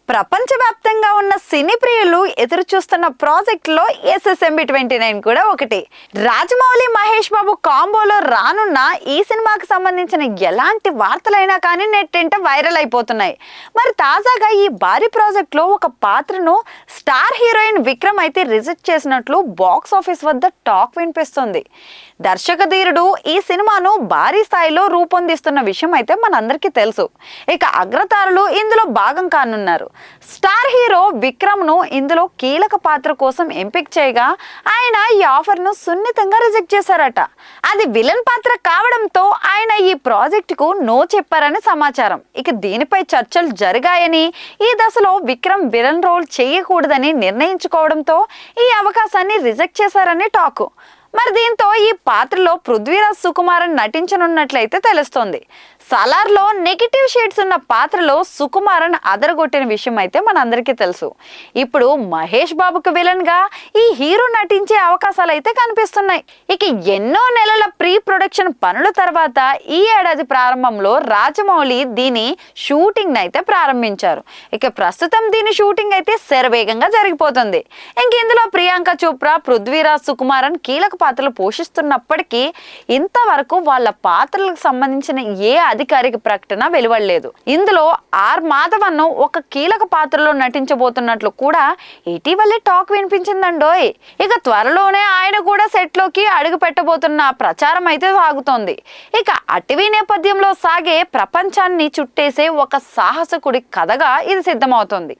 ప్రపంచవ్యాప్తంగా ఉన్న సినీ ప్రియులు ఎదురు చూస్తున్న ప్రాజెక్టులో ఎస్ఎస్ఎంబి 29 కూడా ఒకటి. రాజమౌళి మహేష్ బాబు కాంబోలో రానున్న ఈ సినిమాకి సంబంధించిన ఎలాంటి వార్తలైనా కానీ నెట్టింట వైరల్ అయిపోతున్నాయి. మరి తాజాగా ఈ భారీ ప్రాజెక్టులో ఒక పాత్రను స్టార్ హీరోయిన్ విక్రమ్ అయితే రిజెక్ట్ చేసినట్లు బాక్స్ ఆఫీస్ వద్ద టాక్ వినిపిస్తుంది. దర్శక ధీరుడు ఈ సినిమాను భారీ స్థాయిలో రూపొందిస్తున్న విషయం అయితే మనందరికీ తెలుసు. ఇక అగ్రతారులు ఇందులో భాగం కానున్నారు. స్టార్ హీరో విక్రమ్ ను ఇందులో కీలక పాత్ర కోసం ఎంపిక చేయగా ఆయన ఈ ఆఫర్ ను సున్నితంగా రిజెక్ట్ చేశారట. అది విలన్ పాత్ర కావడంతో ఆయన ఈ ప్రాజెక్ట్ కు నో చెప్పారని సమాచారం. ఇక దీనిపై చర్చలు జరిగాయని, ఈ దశలో విక్రమ్ విలన్ రోల్ చేయకూడదని నిర్ణయించుకోవడంతో ఈ అవకాశాన్ని రిజెక్ట్ చేశారని టాక్. మరి దీంతో ఈ పాత్రలో పృథ్వీరాజ్ సుకుమారన్ నటించనున్నట్లయితే తెలుస్తోంది. సలార్లో నెగిటివ్ షేడ్స్ ఉన్న పాత్రలో సుకుమారన్ అదరగొట్టిన విషయం అయితే మనందరికీ తెలుసు. ఇప్పుడు మహేష్ బాబుకు విలన్ గా ఈ హీరో నటించే అవకాశాలు అయితే కనిపిస్తున్నాయి. ఇక ఎన్నో నెలల ప్రీ ప్రొడక్షన్ పనుల తర్వాత ఈ ఏడాది ప్రారంభంలో రాజమౌళి దీని షూటింగ్ అయితే ప్రారంభించారు. ఇక ప్రస్తుతం దీని షూటింగ్ అయితే శరవేగంగా జరిగిపోతుంది. ఇందులో ప్రియాంక చోప్రా, పృథ్వీరాజ్ సుకుమారన్ కీలక పాత్రలు పోషిస్తున్నప్పటికీ ఇంతవరకు వాళ్ళ పాత్రలకు సంబంధించిన ఏ అధికారిక ప్రకటన వెలువడలేదు. ఇందులో ఆర్ మాధవన్ ఒక కీలక పాత్రలో నటించబోతున్నట్లు కూడా ఇటీవలే టాక్ వినిపించిందండోయ్. ఇక త్వరలోనే ఆయన కూడా సెట్ లోకి అడుగు పెట్టబోతున్న ప్రచారం అయితే సాగుతోంది. ఇక అటవీ నేపథ్యంలో సాగే ప్రపంచాన్ని చుట్టేసే ఒక సాహసకుడి కథగా ఇది సిద్ధమవుతోంది.